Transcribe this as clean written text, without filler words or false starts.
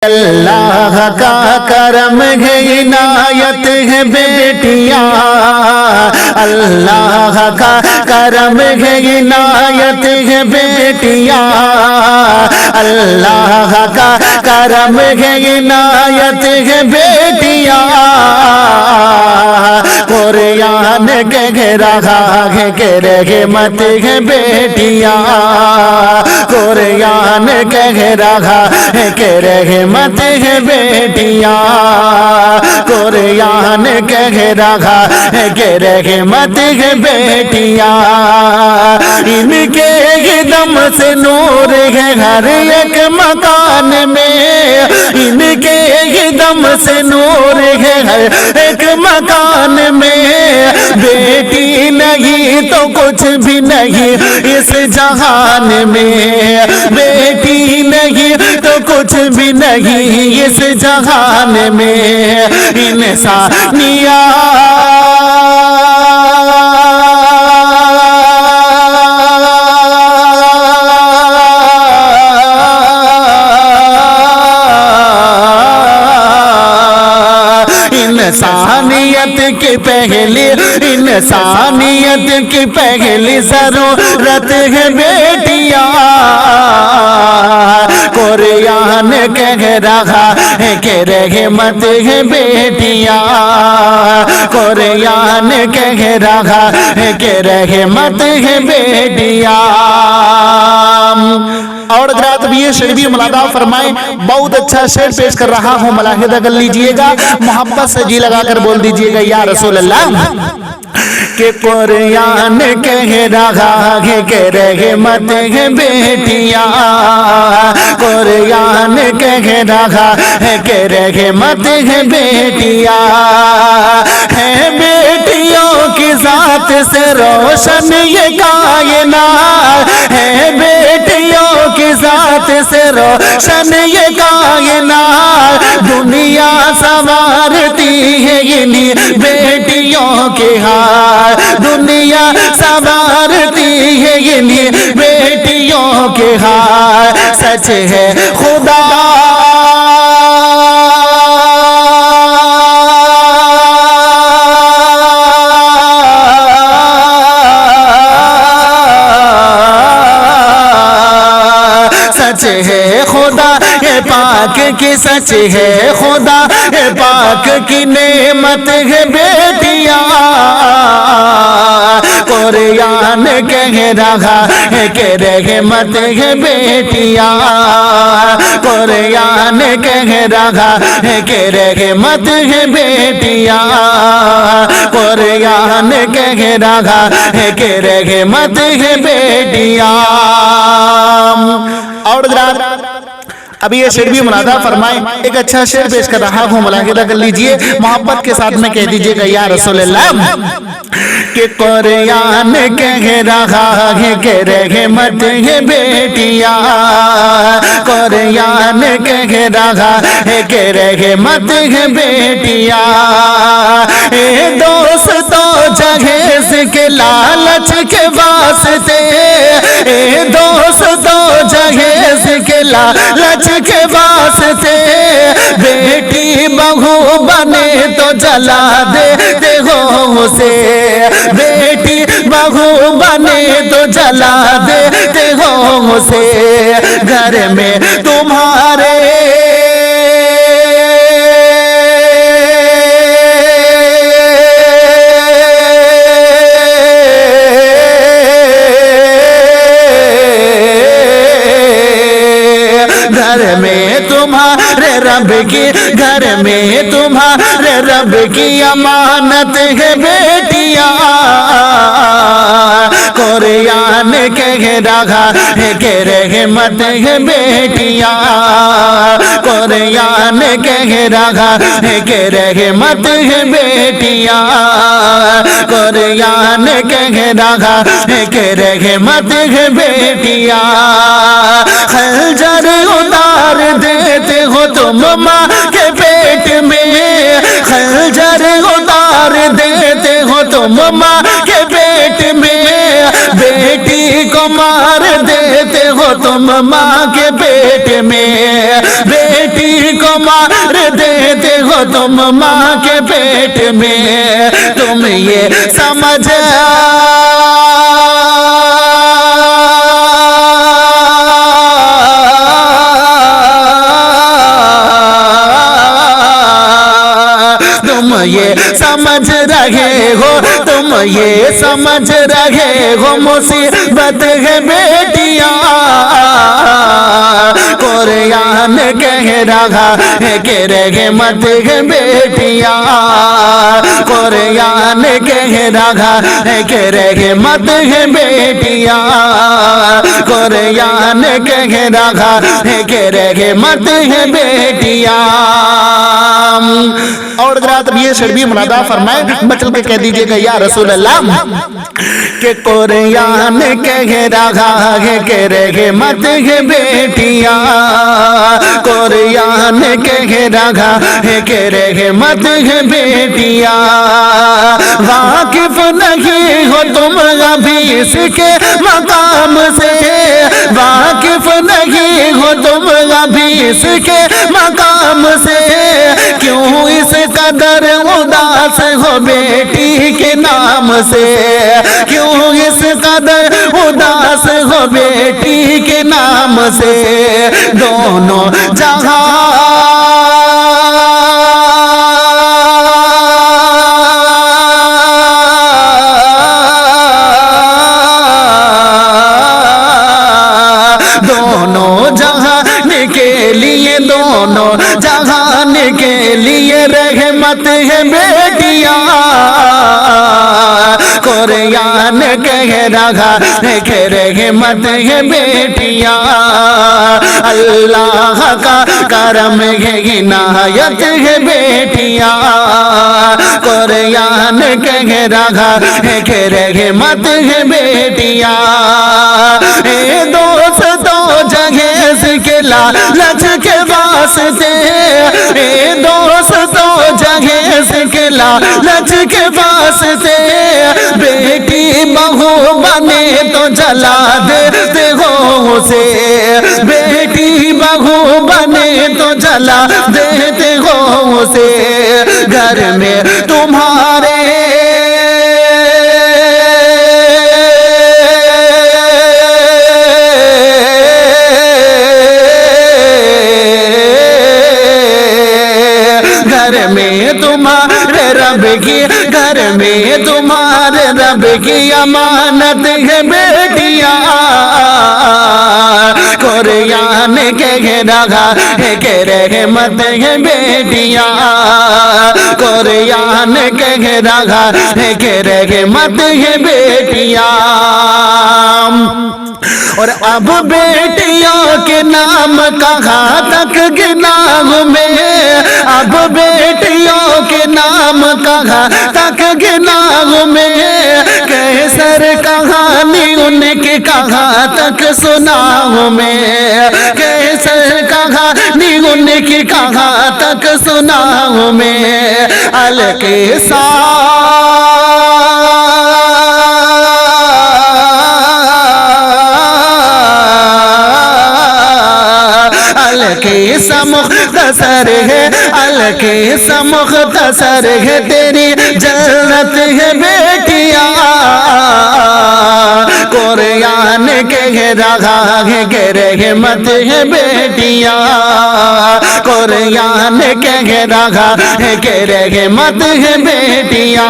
اللہ کا کرم ہے عنایت ہے بیٹیاں، اللہ کا کرم ہے عنایت ہے بیٹیاں، اللہ کا کرم ہے عنایت ہے بیٹیاں، قرآن کہہ رہا ہے کہ رحمت ہے بیٹیاں، قرآن کہہ رہا ہے کہ رحمت ہے بیٹیاں، قرآن کہہ رہا ہے کہ رحمت ہے بیٹیاں، ان کے دم سے نور ہے ہر ایک مکان میں، ان کے دم سے نور ہے ہر ایک مکان میں، بیٹی نہیں تو کچھ بھی نہیں اس جہان میں، بیٹی نہیں تو کچھ بھی نہیں اس جہان میں، انسانیت کی پہلی انسانیت کی پہلی ضرورت ہے بیٹیاں، قرآن کہہ رہا ہے کہ رحمت ہے بیٹیاں، قرآن کہہ رہا ہے کہ رحمت ہے بیٹیاں۔ اور حضرات بھی یہ شعر بھی ملاحظہ فرمائیں، بہت اچھا شعر پیش کر رہا ہوں، ملاحظہ کر لیجئے گا، محبت سے جی لگا کر بول دیجئے گا یا رسول اللہ، کہ قرآن کہہ رہا ہے کہ رحمت ہے بیٹیاں، قرآن کہہ رہا ہے کہ رحمت ہے بیٹیاں، ہے بیٹیوں کی ذات سے روشن یہ کائنات، ہے بیٹیوں کی ذات سے روشن یہ کائنات، دنیا سنوارتی ہے انہی بیٹیوں کے ہاتھ، دنیا سنوارتی ہے انہی بیٹیوں کے ہاتھ، سچ ہے خدا سچ ہے خدا یہ پاک کی، سچ ہے خدا یہ پاک کی نعمت ہے بیٹیاں، قرآن کہہ رہا ہے کہ رحمت ہے بیٹیاں، قرآن کہہ رہا ہے کہ رحمت ہے بیٹیاں، قرآن کہہ رہا ہے کہ رحمت ہے بیٹیاں۔ اور ابھی یہ شعر بھی ملاحظہ فرمائیں، ایک اچھا شعر پیش کر رہا ہوں، ملاحظہ کر لیجئے، محبت کے ساتھ میں کہہ دیجئے گا یا رسول اللہ، کہ قرآن کہہ رہا ہے کہ رحمت ہے بیٹیاں، قرآن کہہ رہا ہے کہ رحمت ہے بیٹیاں، اے دوستو جہیز کے لالچ کے واسطے، اے دوستو جہیز کے لالچ کے واسطے، بیٹی بہو بنے تو جلا دیتے ہو اسے، بیٹی بہو بنے تو جلا دیتے ہو اسے، گھر میں تمہارے گھر میں تمہارے رب کی، گھر میں تمہارے رب کی امانت ہے بیٹیاں، قرآن کہہ رہا ہے کہ رحمت ہے بیٹیاں، قرآن کہہ رہا ہے کہ رحمت ہے بیٹیاں، قرآن کہہ رہا ہے کہ رحمت ہے بیٹیاں، خنجر اتار دیتے ہو تم ماں کے پیٹ میں، خنجر اتار دیتے ہو تم ماں کے پیٹ میں، بیٹی کو مار دیتے ہو ہو تم ماں کے پیٹ میں، بیٹی کو مار دیتے ہو تم ماں کے پیٹ میں، تم یہ سمجھ یہ سمجھ رہے ہو، تم یہ سمجھ رہے ہو مصیبت ہے بیٹیاں، قرآن کہہ رہا ہے کہ رحمت ہے بیٹیاں، قرآن کہہ رہا ہے کہ رحمت ہے بیٹیاں، قرآن کہہ رہا ہے کہ رحمت ہے بیٹیاں۔ اور حضرات اب یہ شعر بھی منادا فرمائے، بچل کے کہہ دیجئے گا یا رسول اللہ کہ قرآن کہہ رہا ہے کہ رحمت ہے بیٹیاں، قرآن کہہ رہا ہے کہ رحمت ہے بیٹیاں، واقف نہیں ہو تم ابھی اس کے مقام سے، واقف نہیں ہو تم ابھی اس کے مقام سے، کیوں اس قدر اداس ہو بیٹی کے نام سے، کیوں اس قدر اداس ہو بیٹی کے نام سے، دونوں جہاں دونوں جہان کے لیے، دونوں جہان کے لیے رحمت ہے بیٹیاں، قرآن کہہ رہا ہے کہ رحمت ہے بیٹیاں، اللہ کا کرم ہے عنایت ہے بیٹیاں، قرآن کہہ رہا ہے کہ رحمت ہے بیٹیاں، اے دوستوں جگہ کے لالچ کے واسطے، اے دوستوں جگہ کے لالچ کے واسطے، بیٹی بہو بنے تو جلا دیتے ہو اسے، بیٹی بہو بنے تو جلا دیتے ہو اسے، گھر میں تمہارے گھر میں تمہارے رب کی، گھر میں تمہارے رب کی امانت ہے بیٹیاں، قرآن کہہ رہا ہے کہ رحمت ہے بیٹیاں، قرآن کہہ رہا ہے کہ رحمت ہے بیٹیاں، اور اب بیٹیوں کے نام کہاں تک گناہ میں، اب بیٹیوں کے نام کہاں تک گناہ میں، کیسر کہانی ان کی کہاں تک سناؤں میں، کیسر کہانی ان کی کہاں تک سناؤں میں، الکے الکی سا مختصر ہے، الکی سا مختصر ہے، تیری جنت ہے بیٹیاں، قرآن کہہ رہا ہے کہ رحمت ہے بیٹیاں، قرآن کہہ رہا ہے کہ رحمت ہے بیٹیاں۔